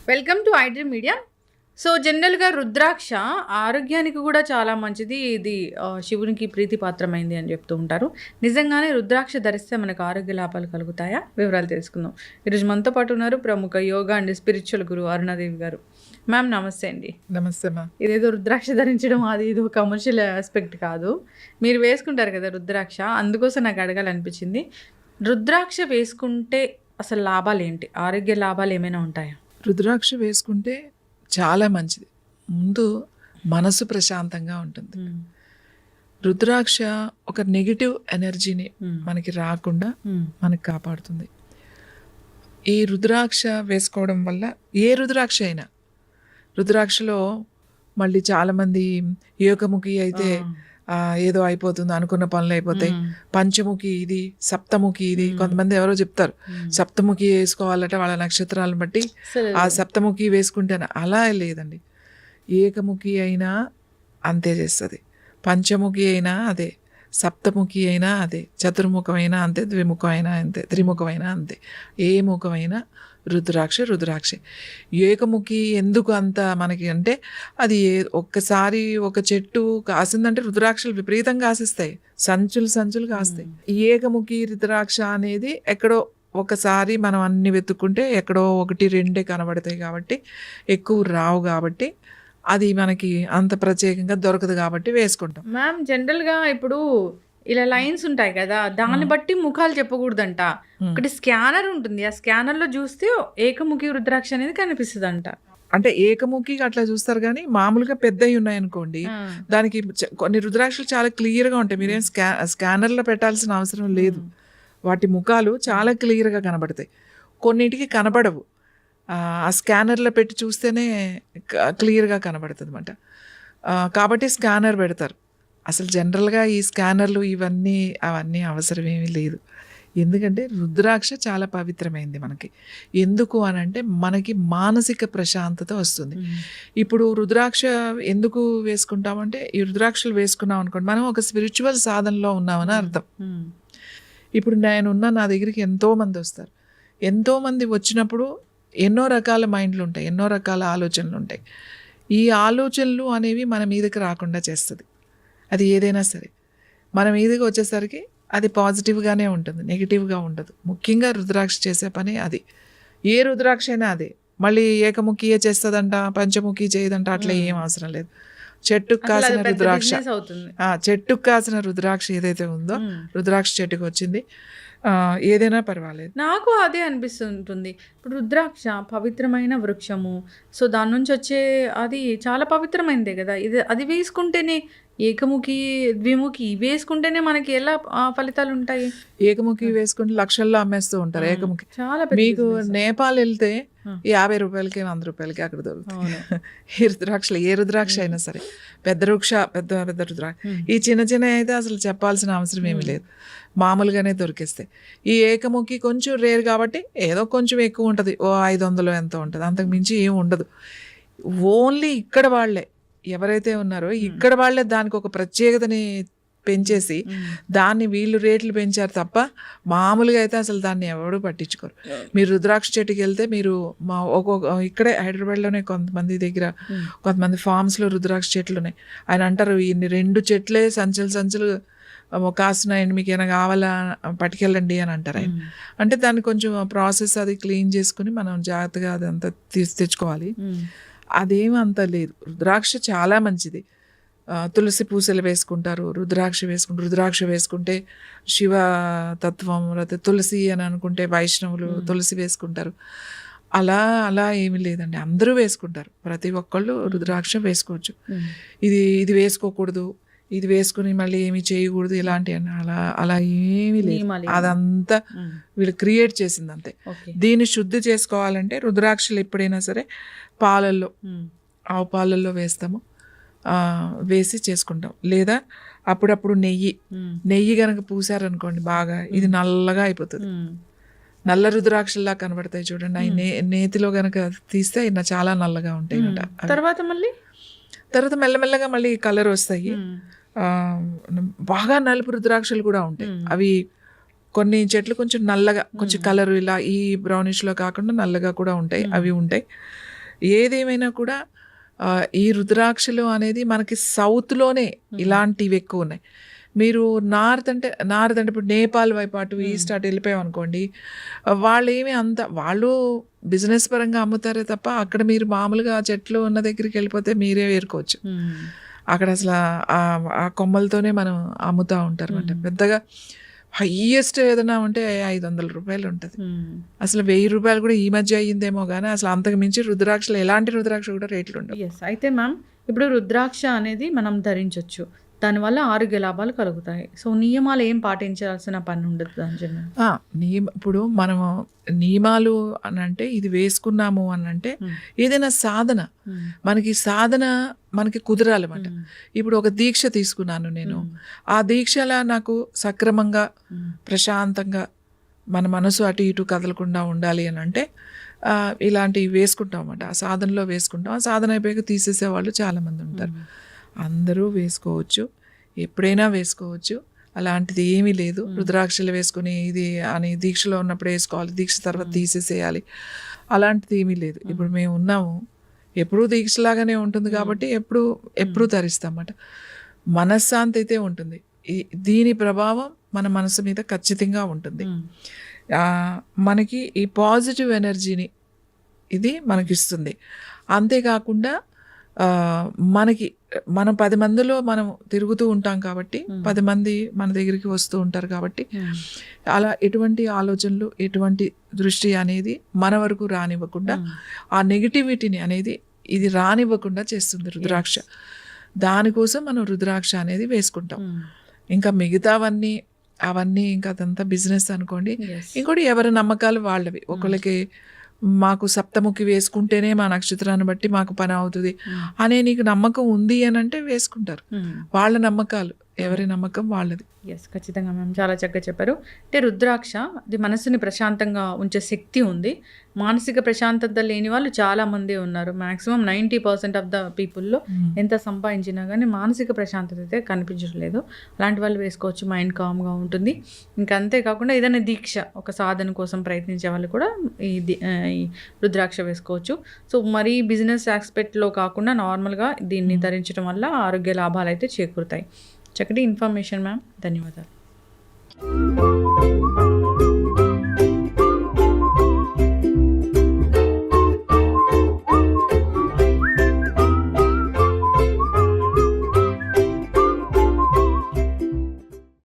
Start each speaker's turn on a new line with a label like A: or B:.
A: Welcome to iDream media. So జనరల్గా రుద్రాక్ష ఆరోగ్యానికి కూడా చాలా మంచిది, ఇది శివునికి ప్రీతిపాత్రమైంది అని చెప్తూ ఉంటారు. నిజంగానే రుద్రాక్ష ధరిస్తే మనకు ఆరోగ్య లాభాలు కలుగుతాయా? వివరాలు తెలుసుకుందాం. ఈరోజు మనతో పాటు ఉన్నారు ప్రముఖ యోగా అండ్ స్పిరిచువల్ గురు అరుణాదేవి గారు. మ్యామ్ నమస్తే అండి.
B: నమస్తే మ్యామ్.
A: ఇదేదో రుద్రాక్ష ధరించడం అది ఇది కమర్షియల్ ఆస్పెక్ట్ కాదు, మీరు వేసుకుంటారు కదా రుద్రాక్ష, అందుకోసం నాకు అడగాలనిపించింది. రుద్రాక్ష వేసుకుంటే అసలు లాభాలు ఏంటి, ఆరోగ్య లాభాలు ఏమైనా ఉంటాయా?
B: రుద్రాక్ష వేసుకుంటే చాలా మంచిది. ముందు మనసు ప్రశాంతంగా ఉంటుంది. రుద్రాక్ష ఒక నెగిటివ్ ఎనర్జీని మనకి రాకుండా మనకి కాపాడుతుంది. ఈ రుద్రాక్ష వేసుకోవడం వల్ల ఏ రుద్రాక్ష అయినా, రుద్రాక్షలో మళ్ళీ చాలామంది ఏకముఖి అయితే ఏదో అయిపోతుంది, అనుకున్న పనులు అయిపోతాయి. పంచముఖి ఇది, సప్తముఖి ఇది. కొంతమంది ఎవరో చెప్తారు సప్తముఖి వేసుకోవాలంటే వాళ్ళ నక్షత్రాలను బట్టి ఆ సప్తముఖి వేసుకుంటేనే. అలా లేదండి, ఏకముఖి అయినా అంతే చేస్తుంది, పంచముఖి అయినా అదే, సప్తముఖి అయినా అదే, చతుర్ముఖమైనా అంతే, ద్విముఖమైనా అంతే, త్రిముఖమైనా అంతే. ఏ ముఖమైనా రుద్రాక్ష. ఏకముఖి ఎందుకు అంత మనకి అంటే, అది ఒక్కసారి ఒక చెట్టు కాసిందంటే రుద్రాక్షలు విపరీతంగా కాసిస్తాయి, సంచులు కాస్తాయి. ఏకముఖి రుద్రాక్ష అనేది ఎక్కడో ఒకసారి మనం అన్ని వెతుక్కుంటే ఎక్కడో ఒకటి రెండే కనబడతాయి కాబట్టి, ఎక్కువ రావు కాబట్టి అది మనకి అంత ప్రత్యేకంగా దొరకదు కాబట్టి వేసుకుంటాం.
A: మ్యామ్ జనరల్గా ఇప్పుడు ఇలా లైన్స్ ఉంటాయి కదా, దాన్ని బట్టి ముఖాలు చెప్పకూడదంట. ఒకటి స్కానర్ ఉంటుంది, ఆ స్కానర్లో చూస్తే ఏకముఖి రుద్రాక్ష అనేది కనిపిస్తుంది అంట.
B: అంటే ఏకముఖి అట్లా చూస్తారు, కానీ మామూలుగా పెద్దవి ఉన్నాయనుకోండి, దానికి కొన్ని రుద్రాక్షలు చాలా క్లియర్గా ఉంటాయి. మీరేం స్కానర్లో పెట్టాల్సిన అవసరం లేదు. వాటి ముఖాలు చాలా క్లియర్గా కనబడతాయి. కొన్నిటికి కనబడవు, ఆ స్కానర్లో పెట్టి చూస్తేనే క్లియర్గా కనబడుతుంది అన్నమాట. కాబట్టి స్కానర్ పెడతారు. అసలు జనరల్గా ఈ స్కానర్లు అవన్నీ అవసరం ఏమీ లేదు. ఎందుకంటే రుద్రాక్ష చాలా పవిత్రమైంది మనకి. ఎందుకు అని అంటే మనకి మానసిక ప్రశాంతత వస్తుంది. ఇప్పుడు రుద్రాక్ష ఎందుకు వేసుకుంటామంటే, ఈ రుద్రాక్షలు వేసుకున్నాం అనుకోండి, మనం ఒక స్పిరిచువల్ సాధనలో ఉన్నామని అర్థం. ఇప్పుడు నా దగ్గరికి ఎంతోమంది వస్తారు. ఎంతోమంది వచ్చినప్పుడు ఎన్నో రకాల మైండ్లు ఉంటాయి, ఎన్నో రకాల ఆలోచనలు ఉంటాయి. ఈ ఆలోచనలు అనేవి మన మీదకి రాకుండా చేస్తుంది. అది ఏదైనా సరే మన మీదకి వచ్చేసరికి అది పాజిటివ్గానే ఉంటుంది, నెగిటివ్గా ఉండదు. ముఖ్యంగా రుద్రాక్ష చేసే పని అది. ఏ రుద్రాక్ష అయినా అదే. మళ్ళీ ఏకముఖియే చేస్తుందంట, పంచముఖి చేయదంట, అట్లా ఏం అవసరం లేదు. చెట్టుకు కాసిన రుద్రాక్ష, చెట్టుకు కాసిన రుద్రాక్ష ఏదైతే ఉందో, రుద్రాక్ష చెట్టుకు వచ్చింది, ఏదైనా పర్వాలేదు.
A: నాకు అదే అనిపిస్తుంటుంది. ఇప్పుడు రుద్రాక్ష పవిత్రమైన వృక్షము, సో దాని నుంచి వచ్చే అది చాలా పవిత్రమైనదే కదా. అది వేసుకుంటేనే, ఏకముఖి ద్విముఖి వేసుకుంటేనే మనకి ఎలా ఫలితాలు ఉంటాయి?
B: ఏకముఖి వేసుకుంటే లక్షల్లో అమ్మేస్తూ ఉంటారు. ఏకముఖి చాలా మీకు నేపాల్ వెళ్తే 50 రూపాయలకి 100 రూపాయలకి అక్కడ దొరుకుతుంది ఈ రుద్రాక్షలు. ఏ రుద్రాక్ష అయినా సరే, పెద్ద రుద్రాక్ష. ఈ చిన్న అయితే అసలు చెప్పాల్సిన అవసరం ఏమీ లేదు, మామూలుగానే దొరికేస్తాయి. ఈ ఏకముఖి కొంచెం రేర్ కాబట్టి ఏదో కొంచెం ఎక్కువ ఉంటుంది, 500 ఎంతో ఉంటుంది, అంతకు మించి ఏమి ఉండదు. ఓన్లీ ఇక్కడ వాళ్ళే ఎవరైతే ఉన్నారో ఇక్కడ వాళ్ళే దానికి ఒక ప్రత్యేకతని పెంచేసి దాన్ని వీళ్ళు రేట్లు పెంచారు తప్ప, మామూలుగా అయితే అసలు దాన్ని ఎవరు పట్టించుకోరు. మీరు రుద్రాక్ష చెట్టుకి వెళ్తే మీరు ఇక్కడే హైదరాబాద్లోనే కొంతమంది ఫార్మ్స్లో రుద్రాక్ష చెట్లు ఉన్నాయి. ఆయన అంటారు, ఇన్ని 2 చెట్లే సంచులు కాస్తున్నాయండి, మీకు ఏమైనా కావాలా పట్టుకెళ్ళండి అని అంటారు ఆయన. అంటే దాన్ని కొంచెం ప్రాసెస్ అది క్లీన్ చేసుకుని మనం జాగ్రత్తగా అదంతా తెచ్చుకోవాలి. అదేమీ అంత లేదు. రుద్రాక్ష చాలా మంచిది. తులసి పూసలు వేసుకుంటారు, రుద్రాక్ష వేసుకుంటే శివతత్వం, తులసి అని అనుకుంటే వైష్ణవులు తులసి వేసుకుంటారు. అలా ఏమీ లేదండి, అందరూ వేసుకుంటారు. ప్రతి ఒక్కళ్ళు రుద్రాక్ష వేసుకోవచ్చు. ఇది వేసుకోకూడదు, ఇది వేసుకుని మళ్ళీ ఏమి చేయకూడదు ఇలాంటి అని అలా ఏమీ లేదు. అదంతా వీళ్ళు క్రియేట్ చేసింది అంతే. దీన్ని శుద్ధి చేసుకోవాలంటే రుద్రాక్షలు ఎప్పుడైనా సరే ఆవు పాలల్లో వేసి చేసుకుంటాం. లేదా అప్పుడప్పుడు నెయ్యి గనక పూసారనుకోండి బాగా, ఇది నల్లగా అయిపోతుంది. నల్ల రుద్రాక్షల్లా కనబడతాయి చూడండి. అవి నేతిలో గనక తీస్తే చాలా నల్లగా ఉంటాయి. తర్వాత మెల్లమెల్లగా మళ్ళీ కలర్ వస్తాయి. బాగా నలుపు రుద్రాక్షలు కూడా ఉంటాయి. అవి కొన్ని చెట్లు కొంచెం నల్లగా కొంచెం కలర్ ఇలా ఈ బ్రౌనిష్లో కాకుండా నల్లగా కూడా ఉంటాయి, అవి ఉంటాయి. ఏదేమైనా కూడా ఈ రుద్రాక్షలు అనేది మనకి సౌత్లోనే ఇలాంటివి ఎక్కువ ఉన్నాయి. మీరు నార్త్ అంటే ఇప్పుడు నేపాల్ వైపు అటు ఈస్ట్ అటు వెళ్ళిపోయాం అనుకోండి, వాళ్ళు ఏమి అంత వాళ్ళు బిజినెస్ పరంగా అమ్ముతారే తప్ప అక్కడ మీరు మామూలుగా చెట్లు ఉన్న దగ్గరికి వెళ్ళిపోతే మీరే ఏరుకోవచ్చు. అక్కడ అసలు ఆ కొమ్మలతోనే మనం అమ్ముతూ ఉంటారు అంటే పెద్దగా హైయెస్ట్ ఏదైనా ఉంటే 500 రూపాయలు ఉంటుంది. అసలు 1000 రూపాయలు కూడా ఈ మధ్య అయ్యిందేమో కానీ అసలు అంతకు మించి రుద్రాక్షలు ఎలాంటి రుద్రాక్ష కూడా రేట్లు ఉండవు.
A: అయితే మ్యామ్ ఇప్పుడు రుద్రాక్ష అనేది మనం ధరించవచ్చు, దానివల్ల ఆరోగ్య లాభాలు కలుగుతాయి. సో నియమాలు ఏం పాటించాల్సిన పని ఉండదు అని చెప్పి
B: ఇప్పుడు మనము నియమాలు అని అంటే ఇది వేసుకున్నాము అని అంటే ఏదైనా సాధన మనకి కుదరాలన్నమాట. ఇప్పుడు ఒక దీక్ష తీసుకున్నాను నేను, ఆ దీక్షలా నాకు సక్రమంగా ప్రశాంతంగా మన మనసు అటు ఇటు కదలకుండా ఉండాలి అని అంటే ఇలాంటివి వేసుకుంటాం అన్నమాట. ఆ సాధనలో వేసుకుంటాం. ఆ సాధన అయిపోయాక తీసేసే వాళ్ళు చాలామంది ఉంటారు. అందరూ వేసుకోవచ్చు, ఎప్పుడైనా వేసుకోవచ్చు, అలాంటిది ఏమీ లేదు. రుద్రాక్షలు వేసుకుని ఇది అని దీక్షలో ఉన్నప్పుడు వేసుకోవాలి, దీక్ష తర్వాత తీసేసేయాలి, అలాంటిది ఏమీ లేదు. ఇప్పుడు మేము ఉన్నాము, ఎప్పుడూ దీక్షలాగానే ఉంటుంది కాబట్టి ఎప్పుడూ ధరిస్తామన్నమాట. మనశ్శాంతి అయితే ఉంటుంది. దీని ప్రభావం మన మనసు మీద ఖచ్చితంగా ఉంటుంది. మనకి ఈ పాజిటివ్ ఎనర్జీని ఇది మనకిస్తుంది. అంతేకాకుండా మనం 10 మందిలో మనం తిరుగుతూ ఉంటాం కాబట్టి 10 మంది మన దగ్గరికి వస్తూ ఉంటారు కాబట్టి అలా ఎటువంటి ఆలోచనలు ఎటువంటి దృష్టి అనేది మన వరకు రానివ్వకుండా ఆ నెగిటివిటీని అనేది ఇది రానివ్వకుండా చేస్తుంది రుద్రాక్ష. దానికోసం మనం రుద్రాక్ష అనేది వేసుకుంటాం. ఇంకా మిగతావన్నీ ఇంకా అదంతా బిజినెస్ అనుకోండి. ఇంకోటి ఎవరి నమ్మకాలు వాళ్ళవి. ఒకళ్ళకి మాకు సప్తముఖి వేసుకుంటేనే మా నక్షత్రాన్ని బట్టి మాకు పని అవుతుంది అనే నీకు నమ్మకం ఉంది అని అంటే వేసుకుంటారు. వాళ్ళ నమ్మకాలు, ఎవరి నమ్మకం వాళ్ళది.
A: ఖచ్చితంగా మ్యామ్, చాలా చక్కగా చెప్పారు. అంటే రుద్రాక్ష అది మనసుని ప్రశాంతంగా ఉంచే శక్తి ఉంది. మానసిక ప్రశాంతత లేని వాళ్ళు చాలామంది ఉన్నారు. మ్యాక్సిమం 90% ఆఫ్ ద పీపుల్లో ఎంత సంపాదించినా కానీ మానసిక ప్రశాంతత అయితే కనిపించట్లేదు. అలాంటి వాళ్ళు వేసుకోవచ్చు, మైండ్ కామ్గా ఉంటుంది. ఇంకా అంతేకాకుండా ఏదైనా దీక్ష ఒక సాధన కోసం ప్రయత్నించే వాళ్ళు కూడా ఈ రుద్రాక్ష వేసుకోవచ్చు. సో మరీ బిజినెస్ ఆస్పెక్ట్లో కాకుండా నార్మల్గా దీన్ని ధరించడం వల్ల ఆరోగ్య లాభాలు అయితే చేకూరుతాయి. చక్కటి ఇన్ఫర్మేషన్ మ్యామ్, ధన్యవాదాలు.